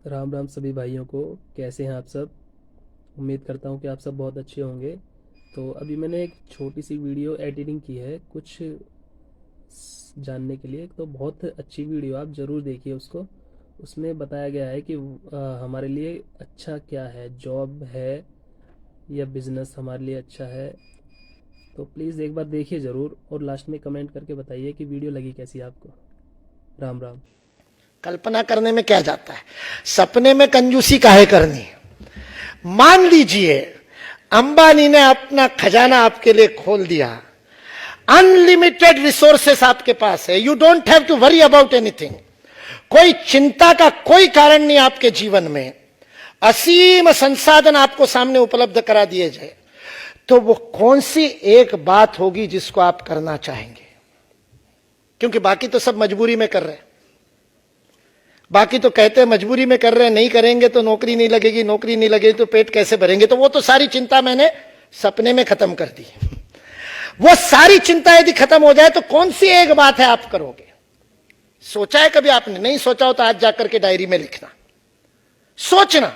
राम राम सभी भाइयों को। कैसे हैं आप सब? उम्मीद करता हूं कि आप सब बहुत अच्छे होंगे। तो अभी मैंने एक छोटी सी वीडियो एडिटिंग की है कुछ जानने के लिए। तो बहुत अच्छी वीडियो, आप ज़रूर देखिए उसको। उसमें बताया गया है कि हमारे लिए अच्छा क्या है, जॉब है या बिज़नेस हमारे लिए अच्छा है। तो प्लीज़ एक बार देखिए ज़रूर, और लास्ट में कमेंट करके बताइए कि वीडियो लगी कैसी आपको। राम राम। कल्पना करने में क्या जाता है, सपने में कंजूसी काहे करनी। मान लीजिए अंबानी ने अपना खजाना आपके लिए खोल दिया, अनलिमिटेड रिसोर्सेस आपके पास है, you don't have to worry about anything. कोई चिंता का कोई कारण नहीं आपके जीवन में, असीम संसाधन आपको सामने उपलब्ध करा दिए जाए, तो वो कौन सी एक बात होगी जिसको आप करना चाहेंगे? क्योंकि बाकी तो सब मजबूरी में कर रहे हैं। बाकी तो कहते हैं मजबूरी में कर रहे हैं, नहीं करेंगे तो नौकरी नहीं लगेगी, नौकरी नहीं लगेगी तो पेट कैसे भरेंगे। तो वो तो सारी चिंता मैंने सपने में खत्म कर दी। वो सारी चिंता यदि खत्म हो जाए तो कौन सी एक बात है आप करोगे? सोचा है कभी आपने? नहीं सोचा हो तो आज जाकर के डायरी में लिखना, सोचना।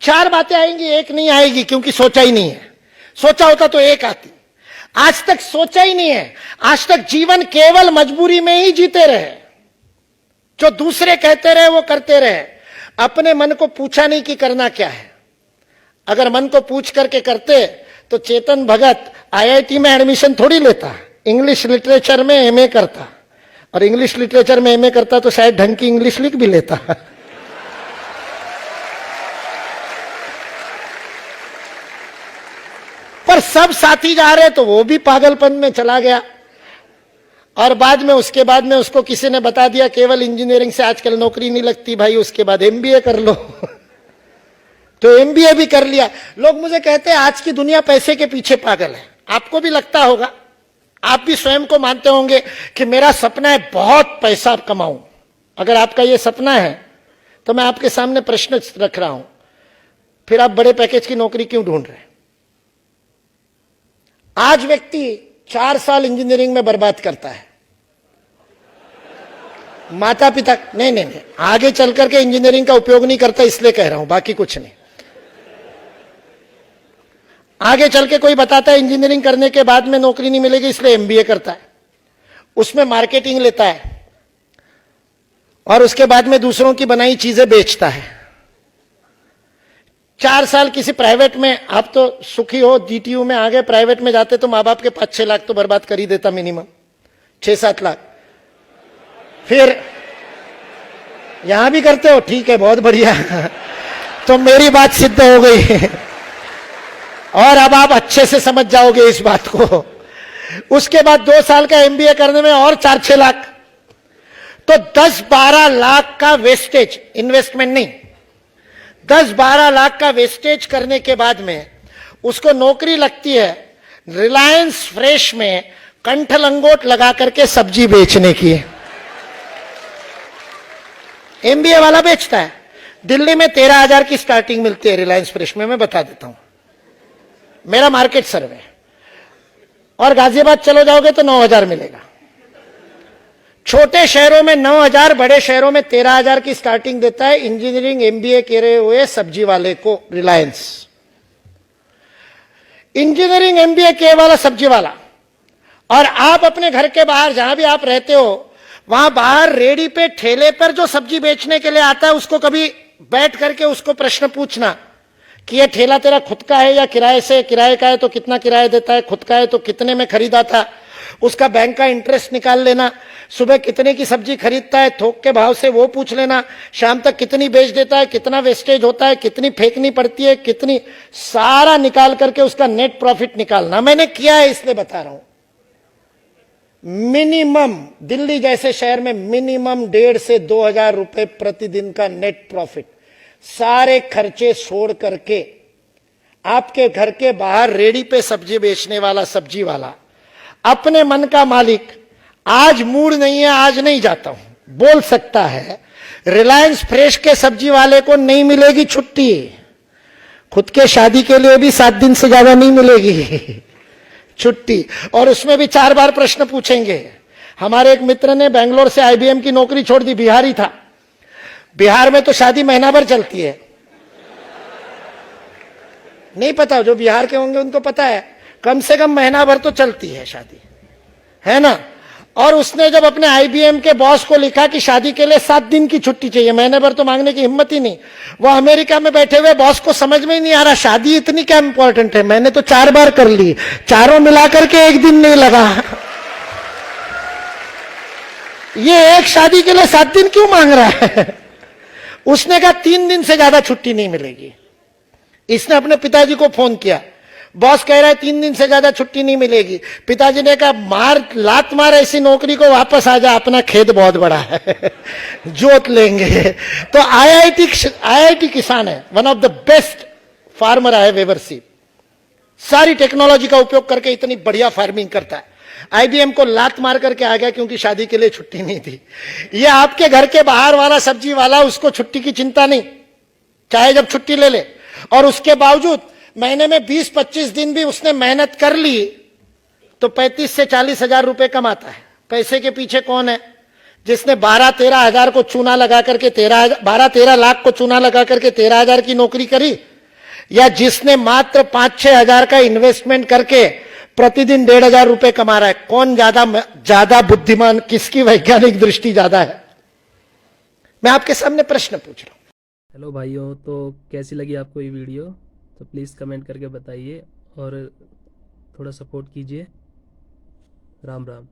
4 बातें आएंगी, एक नहीं आएगी, क्योंकि सोचा ही नहीं है। सोचा होता तो एक आती। आज तक सोचा ही नहीं है, आज तक जीवन केवल मजबूरी में ही जीते रहे। जो दूसरे कहते रहे वो करते रहे, अपने मन को पूछा नहीं कि करना क्या है। अगर मन को पूछ करके करते तो चेतन भगत आईआईटी में एडमिशन थोड़ी लेता, इंग्लिश लिटरेचर में एमए करता, और इंग्लिश लिटरेचर में एमए करता तो शायद ढंग की इंग्लिश लिख भी लेता। पर सब साथी जा रहे तो वो भी पागलपन में चला गया, और बाद में उसके बाद में उसको किसी ने बता दिया केवल इंजीनियरिंग से आजकल नौकरी नहीं लगती भाई, उसके बाद एमबीए कर लो। तो एमबीए भी कर लिया। लोग मुझे कहते हैं आज की दुनिया पैसे के पीछे पागल है। आपको भी लगता होगा, आप भी स्वयं को मानते होंगे कि मेरा सपना है बहुत पैसा कमाऊं। अगर आपका यह सपना है तो मैं आपके सामने प्रश्न रख रहा हूं, फिर आप बड़े पैकेज की नौकरी क्यों ढूंढ रहे हैं? आज व्यक्ति 4 साल इंजीनियरिंग में बर्बाद करता है, माता पिता नहीं, आगे चल करके इंजीनियरिंग का उपयोग नहीं करता, इसलिए कह रहा हूं, बाकी कुछ नहीं। आगे चल के कोई बताता है इंजीनियरिंग करने के बाद में नौकरी नहीं मिलेगी, इसलिए एमबीए करता है, उसमें मार्केटिंग लेता है, और उसके बाद में दूसरों की बनाई चीजें बेचता है। 4 साल किसी प्राइवेट में, आप तो सुखी हो, डीटीयू में आ गए, प्राइवेट में जाते तो मां बाप के 5-6 लाख तो बर्बाद कर ही देता, मिनिमम 6-7 लाख। फिर यहां भी करते हो, ठीक है, बहुत बढ़िया। तो मेरी बात सिद्ध हो गई, और अब आप अच्छे से समझ जाओगे इस बात को। उसके बाद 2 साल का एमबीए करने में और 4-6 लाख, तो 10-12 लाख का वेस्टेज, इन्वेस्टमेंट नहीं, 10-12 लाख का वेस्टेज करने के बाद में उसको नौकरी लगती है रिलायंस फ्रेश में कंठ लंगोट लगा करके सब्जी बेचने की। एमबीए वाला बेचता है। दिल्ली में 13,000 की स्टार्टिंग मिलती है रिलायंस फ्रेश में, मैं बता देता हूं, मेरा मार्केट सर्वे। और गाजियाबाद चलो जाओगे तो 9,000 मिलेगा। छोटे शहरों में 9,000, बड़े शहरों में 13,000 की स्टार्टिंग देता है इंजीनियरिंग एमबीए करे हुए सब्जी वाले को रिलायंस। इंजीनियरिंग एमबीए किए वाला सब्जी वाला। और आप अपने घर के बाहर जहां भी आप रहते हो, वहां बाहर रेडी पे ठेले पर जो सब्जी बेचने के लिए आता है, उसको कभी बैठ करके उसको प्रश्न पूछना कि ये ठेला तेरा खुद का है या किराए से? किराए का है तो कितना किराया देता है, खुद का है तो कितने में खरीदा था, उसका बैंक का इंटरेस्ट निकाल लेना। सुबह कितने की सब्जी खरीदता है, थोक के भाव से वो पूछ लेना। शाम तक कितनी बेच देता है, कितना वेस्टेज होता है, कितनी फेंकनी पड़ती है, कितनी, सारा निकाल करके उसका नेट प्रॉफिट निकालना। मैंने किया है इसलिए बता रहा हूं। मिनिमम दिल्ली जैसे शहर में मिनिमम 1,500 से 2,000 रुपए प्रतिदिन का नेट प्रॉफिट, सारे खर्चे छोड़ करके। आपके घर के बाहर रेडी पे सब्जी बेचने वाला सब्जी वाला, अपने मन का मालिक, आज मूड नहीं है, आज नहीं जाता हूं, बोल सकता है। रिलायंस फ्रेश के सब्जी वाले को नहीं मिलेगी छुट्टी, खुद के शादी के लिए भी 7 दिन से ज्यादा नहीं मिलेगी छुट्टी, और उसमें भी 4 बार प्रश्न पूछेंगे। हमारे एक मित्र ने बेंगलोर से आईबीएम की नौकरी छोड़ दी, बिहारी था, बिहार में तो शादी महीना भर चलती है। नहीं पता, जो बिहार के होंगे उनको पता है, कम से कम महीना भर तो चलती है शादी, है ना। और उसने जब अपने आईबीएम के बॉस को लिखा कि शादी के लिए 7 दिन की छुट्टी चाहिए, महीने भर तो मांगने की हिम्मत ही नहीं। वो अमेरिका में बैठे हुए बॉस को समझ में ही नहीं आ रहा शादी इतनी क्या इंपॉर्टेंट है, मैंने तो 4 बार कर ली, चारों मिलाकर के 1 दिन नहीं लगा। ये एक शादी के लिए 7 दिन क्यों मांग रहा है? उसने कहा 3 दिन से ज्यादा छुट्टी नहीं मिलेगी। इसने अपने पिताजी को फोन किया, बॉस कह रहा है 3 दिन से ज्यादा छुट्टी नहीं मिलेगी। पिताजी ने कहा मार, लात मार ऐसी नौकरी को, वापस आ जा, अपना खेत बहुत बड़ा है, जोत लेंगे। तो आईआईटी किसान है, one of the best farmer I have ever seen. सारी टेक्नोलॉजी का उपयोग करके इतनी बढ़िया फार्मिंग करता है। आईबीएम को लात मार करके आ गया क्योंकि शादी के लिए छुट्टी नहीं थी। ये आपके घर के बाहर वाला सब्जी वाला, उसको छुट्टी की चिंता नहीं, चाहे जब छुट्टी ले ले। और उसके बावजूद महीने में 20-25 दिन भी उसने मेहनत कर ली तो 35 से 40 हजार रुपए कमाता है। पैसे के पीछे कौन है? जिसने 12-13 हजार को चूना लगा करके 12-13 लाख को चूना लगा करके 13 हजार की नौकरी करी, या जिसने मात्र 5-6 हजार का इन्वेस्टमेंट करके प्रतिदिन 1,500 रुपए कमा रहा है? कौन ज्यादा बुद्धिमान, किसकी वैज्ञानिक दृष्टि ज्यादा है? मैं आपके सामने प्रश्न पूछ रहा हूं। हेलो भाइयों, तो कैसी लगी आपको ये वीडियो? तो प्लीज़ कमेंट करके बताइए और थोड़ा सपोर्ट कीजिए। राम राम।